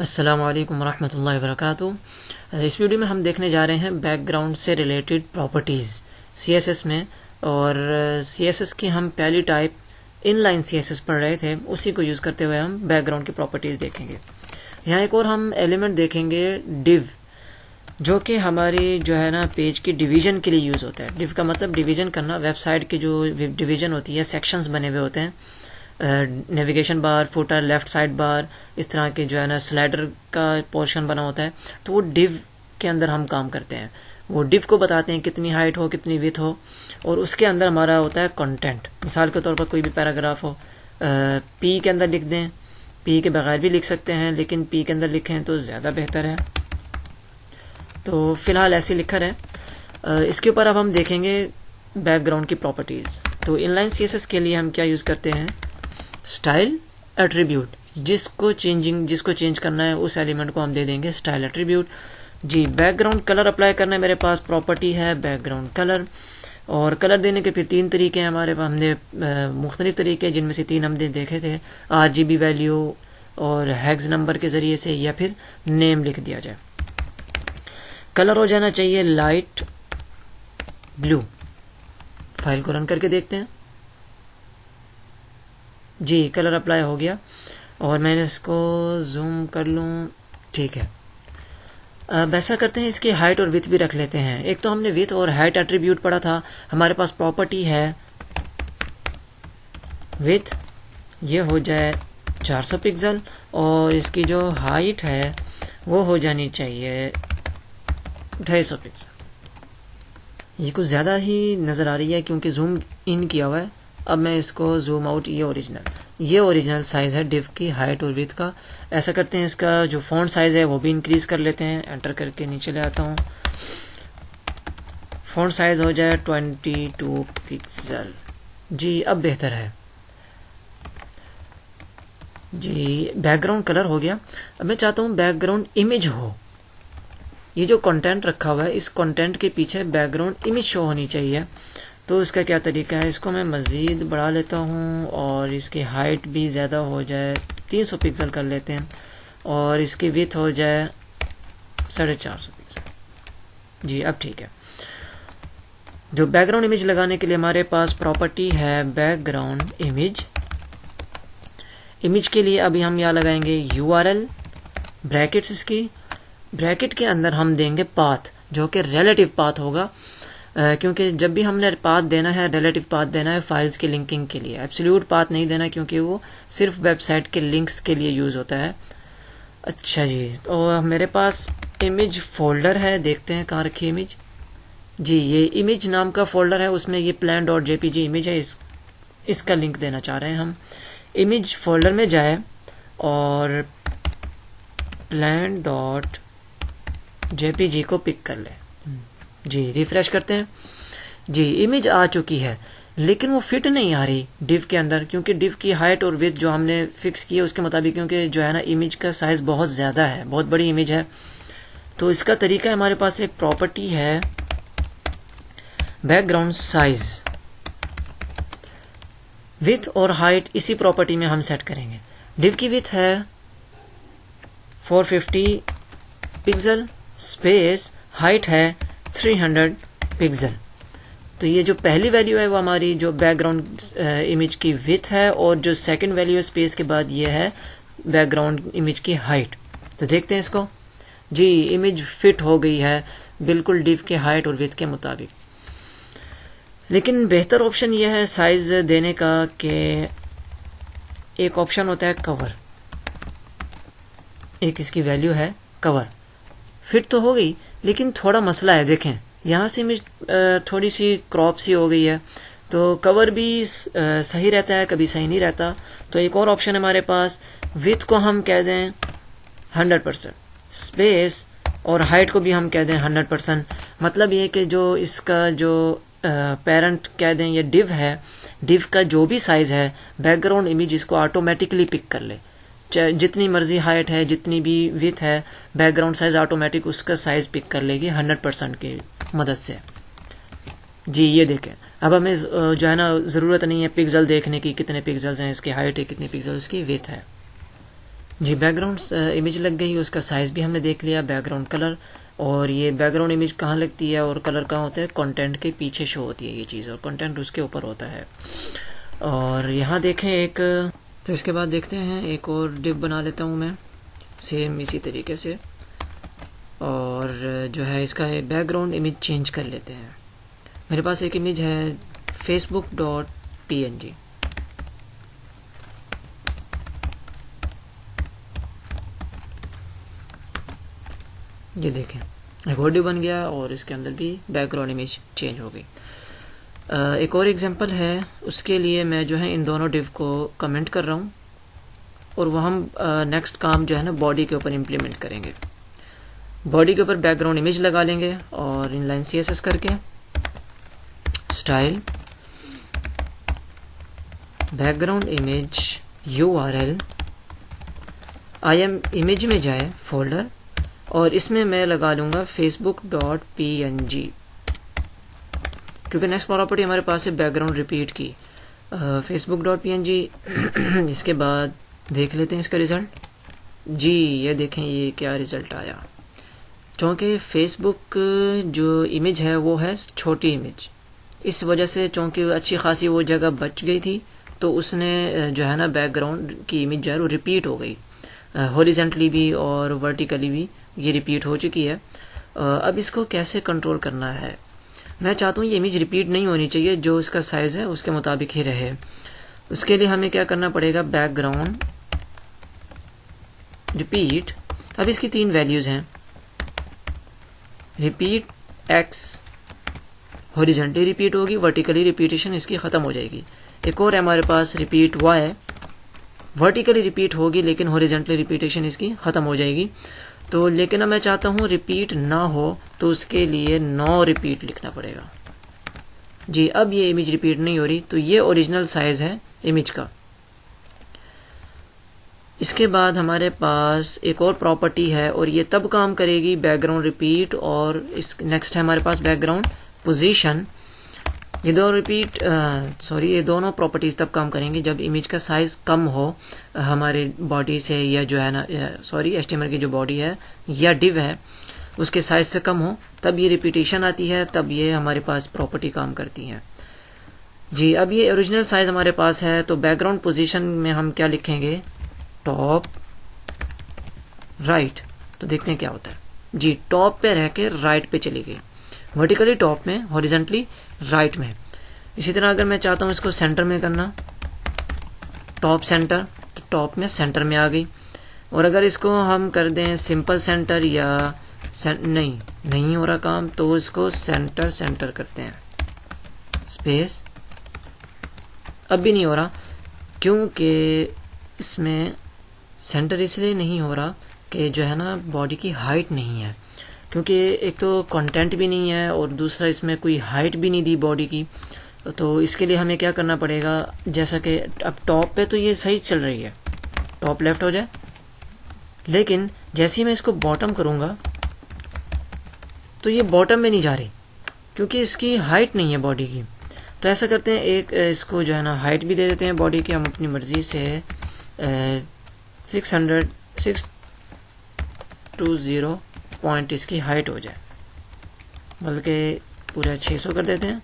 अस्सलाम वालेकुम रहमतुल्लाहि व बरकातुहू। इस वीडियो में हम देखने जा रहे हैं बैकग्राउंड से रिलेटेड प्रॉपर्टीज़ CSS में। और CSS की हम पहली टाइप इनलाइन CSS पढ़ रहे थे, उसी को यूज़ करते हुए हम बैकग्राउंड की प्रॉपर्टीज़ देखेंगे। यहाँ एक और हम एलिमेंट देखेंगे डिव, जो कि हमारी जो है ना पेज की डिवीज़न के लिए यूज़ होता है। डिव का मतलब डिवीज़न करना। वेबसाइट की जो डिवीज़न होती है, सेक्शंस बने हुए होते हैं, navigation bar, footer, left side bar, इस तरह के जो है ना स्लाइडर का पोर्शन बना होता है, तो वो डिव के अंदर हम काम करते हैं। वो डिव को बताते हैं कितनी हाइट हो, कितनी विड्थ हो, और उसके अंदर हमारा होता है कंटेंट। मिसाल के तौर पर कोई भी पैराग्राफ हो, पी के अंदर लिख दें, पी के बगैर भी लिख सकते हैं, लेकिन पी के अंदर लिखें तो ज़्यादा बेहतर है। तो फ़िलहाल ऐसे लिखा है। इसके ऊपर अब हम देखेंगे बैकग्राउंड की प्रॉपर्टीज़। तो इनलाइन CSS के लिए हम क्या यूज़ करते हैं? Style attribute. जिसको चेंज करना है उस एलिमेंट को हम दे देंगे स्टाइल एट्रीब्यूट। जी, बैकग्राउंड कलर अप्लाई करना है। मेरे पास प्रॉपर्टी है बैकग्राउंड कलर, और कलर देने के फिर 3 तरीके हैं हमारे पास। हमने मुख्तलिफ तरीके, जिनमें से 3 हमने देखे थे, RGB वैल्यू और हैग्स नंबर के ज़रिए से, या फिर नेम लिख दिया जाए। कलर हो जाना चाहिए लाइट ब्लू। फाइल को रन करके देखते हैं। जी, कलर अप्लाई हो गया, और मैंने इसको जूम कर लूँ। ठीक है। अब ऐसा करते हैं, इसकी हाइट और विड्थ भी रख लेते हैं। एक तो हमने विड्थ और हाइट एट्रीब्यूट पढ़ा था। हमारे पास प्रॉपर्टी है विड्थ, ये हो जाए 400 पिक्सल, और इसकी जो हाइट है वो हो जानी चाहिए 250 पिक्सल। ये कुछ ज़्यादा ही नज़र आ रही है क्योंकि जूम इन किया हुआ है। अब मैं इसको जूम आउट, ये ओरिजिनल साइज़ है डिव की हाइट और विड्थ का। ऐसा करते हैं, इसका जो फॉन्ट साइज़ है वो भी इंक्रीज़ कर लेते हैं। एंटर करके नीचे ले आता हूँ। फॉन्ट साइज़ हो जाए 22 पिक्सल। जी, अब बेहतर है। जी, बैकग्राउंड कलर हो गया। अब मैं चाहता हूँ बैकग्राउंड इमेज हो। ये जो कंटेंट रखा हुआ है, इस कंटेंट के पीछे बैकग्राउंड इमेज शो होनी चाहिए। तो इसका क्या तरीका है? इसको मैं मज़ीद बढ़ा लेता हूँ, और इसकी हाइट भी ज़्यादा हो जाए, 300 पिक्सल कर लेते हैं, और इसकी विड्थ हो जाए 450 पिक्सल। जी, अब ठीक है। जो बैकग्राउंड इमेज लगाने के लिए हमारे पास प्रॉपर्टी है बैकग्राउंड इमेज। इमेज के लिए अभी हम यहाँ लगाएंगे URL, ब्रैकेट्स। इसकी ब्रैकेट के अंदर हम देंगे पाथ, जो कि रिलेटिव पाथ होगा, क्योंकि जब भी हमने पाथ देना है, रिलेटिव पाथ देना है फाइल्स की लिंकिंग के लिए। एब्सोल्यूट पाथ नहीं देना, क्योंकि वो सिर्फ वेबसाइट के लिंक्स के लिए यूज़ होता है। अच्छा जी, तो मेरे पास इमेज फोल्डर है। देखते हैं कहाँ रखी इमेज। जी, ये इमेज नाम का फोल्डर है, उसमें ये plan.jpg इमेज है। इसका लिंक देना चाह रहे हैं हम। इमेज फोल्डर में जाए और plan.jpg को पिक कर ले। जी, रिफ्रेश करते हैं। जी, इमेज आ चुकी है, लेकिन वो फिट नहीं आ रही डिव के अंदर, क्योंकि डिव की हाइट और विड्थ जो हमने फिक्स की है उसके मुताबिक, क्योंकि जो है ना इमेज का साइज़ बहुत ज़्यादा है, बहुत बड़ी इमेज है। तो इसका तरीका है, हमारे पास एक प्रॉपर्टी है बैकग्राउंड साइज। विड्थ और हाइट इसी प्रॉपर्टी में हम सेट करेंगे। डिव की विड्थ है 450 पिक्सल, स्पेस हाइट है 300 पिक्सल। तो ये जो पहली वैल्यू है वो हमारी जो बैकग्राउंड इमेज की विड्थ है, और जो सेकंड वैल्यू है स्पेस के बाद ये है बैकग्राउंड इमेज की हाइट। तो देखते हैं इसको। जी, इमेज फिट हो गई है बिल्कुल डिव के हाइट और विड्थ के मुताबिक। लेकिन बेहतर ऑप्शन यह है साइज देने का कि एक ऑप्शन होता है कवर, एक इसकी वैल्यू है कवर। फिट तो हो गई, लेकिन थोड़ा मसला है। देखें, यहाँ से इमेज थोड़ी सी क्रॉप सी हो गई है, तो कवर भी सही रहता है, कभी सही नहीं रहता। तो एक और ऑप्शन है हमारे पास, विड्थ को हम कह दें 100%, स्पेस और हाइट को भी हम कह दें 100%। मतलब ये कि जो इसका जो पेरेंट कह दें, ये डिव है, डिव का जो भी साइज़ है बैकग्राउंड इमेज इसको ऑटोमेटिकली पिक कर ले। जितनी मर्जी हाइट है, जितनी भी विड्थ है, बैकग्राउंड साइज ऑटोमेटिक उसका साइज़ पिक कर लेगी 100% की मदद से। जी, ये देखें, अब हमें जो है ना ज़रूरत नहीं है पिक्सल देखने की, कितने पिक्सल्स हैं, इसकी हाइट है, कितनी पिक्सल इसकी विड्थ है। जी, बैकग्राउंड इमेज लग गई, उसका साइज़ भी हमने देख लिया, बैकग्राउंड कलर। और ये बैकग्राउंड इमेज कहाँ लगती है और कलर कहाँ होता है, कंटेंट के पीछे शो होती है ये चीज़, और कंटेंट उसके ऊपर होता है। और यहाँ देखें एक, तो इसके बाद देखते हैं एक और डिव बना लेता हूँ मैं सेम इसी तरीके से, और जो है इसका बैकग्राउंड इमेज चेंज कर लेते हैं। मेरे पास एक इमेज है facebook.png, ये देखें एक और डिव बन गया और इसके अंदर भी बैकग्राउंड इमेज चेंज हो गई। एक और एग्जांपल है, उसके लिए मैं जो है इन दोनों डिव को कमेंट कर रहा हूँ, और वो हम नेक्स्ट काम जो है ना बॉडी के ऊपर इम्प्लीमेंट करेंगे। बॉडी के ऊपर बैकग्राउंड इमेज लगा लेंगे और इनलाइन CSS करके style background image URL image में जाए फोल्डर, और इसमें मैं लगा लूँगा facebook.png, क्योंकि नेक्स्ट प्रॉपर्टी हमारे पास है बैकग्राउंड रिपीट की, facebook.png। इसके बाद देख लेते हैं इसका रिज़ल्ट। जी, ये देखें ये क्या रिज़ल्ट आया। चूँकि फेसबुक जो इमेज है वो है छोटी इमेज, इस वजह से चूँकि अच्छी खासी वो जगह बच गई थी, तो उसने जो है ना बैकग्राउंड की इमेज जो है वो रिपीट हो गई, हॉरिजेंटली भी और वर्टिकली भी ये रिपीट हो चुकी है। अब इसको कैसे कंट्रोल करना है, मैं चाहता हूँ ये इमेज रिपीट नहीं होनी चाहिए, जो इसका साइज़ है उसके मुताबिक ही रहे। उसके लिए हमें क्या करना पड़ेगा, बैकग्राउंड रिपीट। अब इसकी 3 वैल्यूज़ हैं, रिपीट x हॉरिजेंटली रिपीट होगी, वर्टिकली रिपीटेशन इसकी ख़त्म हो जाएगी। एक और हमारे पास रिपीट y वर्टिकली रिपीट होगी लेकिन हॉरिजेंटली रिपीटेशन इसकी ख़त्म हो जाएगी। तो लेकिन अब मैं चाहता हूँ रिपीट ना हो, तो उसके लिए नो रिपीट लिखना पड़ेगा। जी, अब ये इमेज रिपीट नहीं हो रही, तो ये ओरिजिनल साइज़ है इमेज का। इसके बाद हमारे पास एक और प्रॉपर्टी है, और ये तब काम करेगी बैकग्राउंड रिपीट, और इस नेक्स्ट है हमारे पास बैकग्राउंड पोजीशन। ये दोनों प्रॉपर्टीज़ तब काम करेंगी जब इमेज का साइज़ कम हो हमारे बॉडी से, या जो है ना HTML की जो बॉडी है या डिव है उसके साइज़ से कम हो, तब ये रिपीटेशन आती है, तब ये हमारे पास प्रॉपर्टी काम करती है। जी, अब ये ओरिजिनल साइज़ हमारे पास है, तो बैकग्राउंड पोजीशन में हम क्या लिखेंगे, टॉप राइट। तो देखते हैं क्या होता है। जी, टॉप पे रह के राइट पे चली गई, वर्टिकली टॉप में, हॉरिजेंटली राइट में। इसी तरह अगर मैं चाहता हूँ इसको सेंटर में करना, टॉप सेंटर, तो टॉप में सेंटर में आ गई। और अगर इसको हम कर दें सिंपल सेंटर, या नहीं हो रहा काम, तो इसको सेंटर सेंटर करते हैं, स्पेस। अब भी नहीं हो रहा, क्योंकि इसमें सेंटर इसलिए नहीं हो रहा कि जो है ना बॉडी की हाइट नहीं है, क्योंकि एक तो कंटेंट भी नहीं है और दूसरा इसमें कोई हाइट भी नहीं दी बॉडी की। तो इसके लिए हमें क्या करना पड़ेगा, जैसा कि अब टॉप पे तो ये सही चल रही है, टॉप लेफ्ट हो जाए, लेकिन जैसे ही मैं इसको बॉटम करूँगा तो ये बॉटम में नहीं जा रही, क्योंकि इसकी हाइट नहीं है बॉडी की। तो ऐसा करते हैं, एक इसको जो है ना हाइट भी दे देते हैं बॉडी की, हम अपनी मर्ज़ी से 620 पॉइंट इसकी हाइट हो जाए, बल्कि पूरा 600 कर देते हैं।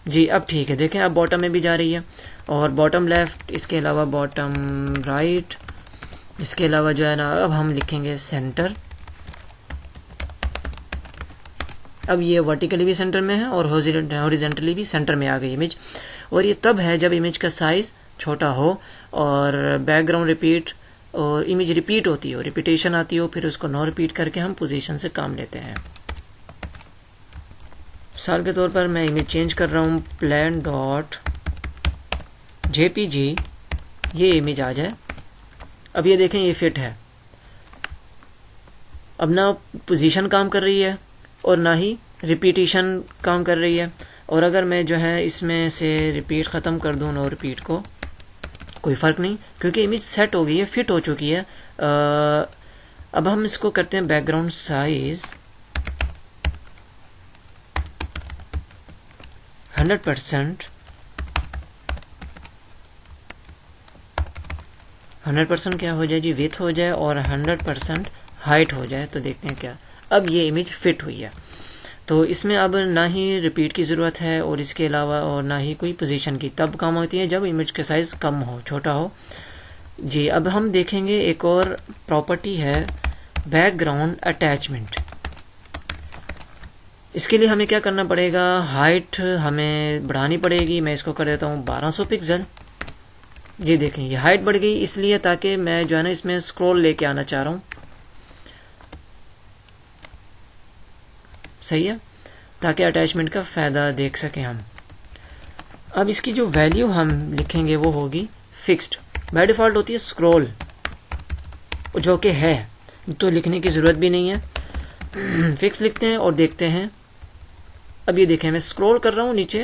जी, अब ठीक है, देखें अब बॉटम में भी जा रही है, और बॉटम लेफ़्ट, इसके अलावा बॉटम राइट, इसके अलावा जो है ना अब हम लिखेंगे सेंटर। अब ये वर्टिकली भी सेंटर में है और हॉरिजेंटली भी सेंटर में आ गई इमेज। और ये तब है जब इमेज का साइज़ छोटा हो और बैकग्राउंड रिपीट और इमेज रिपीट होती हो, रिपीटेशन आती हो, फिर उसको नो रिपीट करके हम पोजीशन से काम लेते हैं। मिसाल के तौर पर मैं इमेज चेंज कर रहा हूँ, plan.jpg, ये इमेज आ जाए। अब ये देखें ये फिट है, अब ना पोजीशन काम कर रही है और ना ही रिपीटेशन काम कर रही है। और अगर मैं जो है इसमें से रिपीट ख़त्म कर दूँ, नो रिपीट को, कोई फ़र्क नहीं, क्योंकि इमेज सेट हो गई है, फिट हो चुकी है। अब हम इसको करते हैं बैकग्राउंड साइज़ 100%, 100% क्या हो जाए जी, विड्थ हो जाए और 100% हाइट हो जाए। तो देखते हैं क्या, अब ये इमेज फिट हुई है। तो इसमें अब ना ही रिपीट की ज़रूरत है और इसके अलावा और ना ही कोई पोजीशन की, तब काम होती है जब इमेज का साइज़ कम हो, छोटा हो जी। अब हम देखेंगे एक और प्रॉपर्टी है बैकग्राउंड अटैचमेंट। इसके लिए हमें क्या करना पड़ेगा, हाइट हमें बढ़ानी पड़ेगी। मैं इसको कर देता हूँ 1200 पिक्सल। ये देखें ये हाइट बढ़ गई, इसलिए ताकि मैं जो है ना इसमें स्क्रॉल लेके आना चाह रहा हूँ, सही है, ताकि अटैचमेंट का फ़ायदा देख सकें हम। अब इसकी जो वैल्यू हम लिखेंगे वो होगी फिक्स्ड। बाय डिफ़ॉल्ट होती है स्क्रॉल, जो कि है, तो लिखने की ज़रूरत भी नहीं है। फिक्स लिखते हैं और देखते हैं। अब ये देखें मैं स्क्रॉल कर रहा हूँ नीचे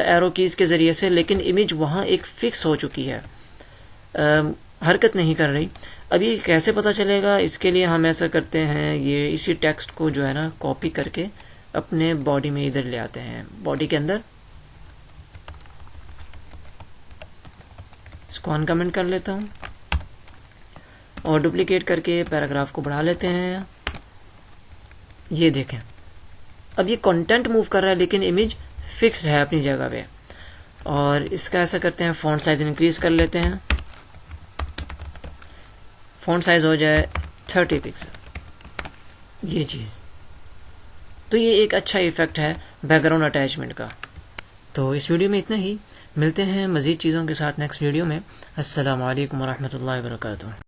एरो कीज़ के ज़रिए से, लेकिन इमेज वहाँ एक फ़िक्स हो चुकी है, हरकत नहीं कर रही। अब ये कैसे पता चलेगा, इसके लिए हम ऐसा करते हैं, ये इसी टेक्स्ट को जो है ना कॉपी करके अपने बॉडी में इधर ले आते हैं, बॉडी के अंदर इसको अनकमेंट कर लेता हूँ और डुप्लीकेट करके पैराग्राफ को बढ़ा लेते हैं। ये देखें अब ये कंटेंट मूव कर रहा है लेकिन इमेज फिक्स्ड है अपनी जगह पे। और इसका ऐसा करते हैं, फॉन्ट साइज इंक्रीज कर लेते हैं, फॉन्ट साइज हो जाए 30 पिक्सल, ये चीज़। तो ये एक अच्छा इफेक्ट है बैकग्राउंड अटैचमेंट का। तो इस वीडियो में इतना ही, मिलते हैं मज़ीद चीज़ों के साथ नेक्स्ट वीडियो में। अस्सलाम वालेकुम वरहमतुल्लाहि वबरकातुहू।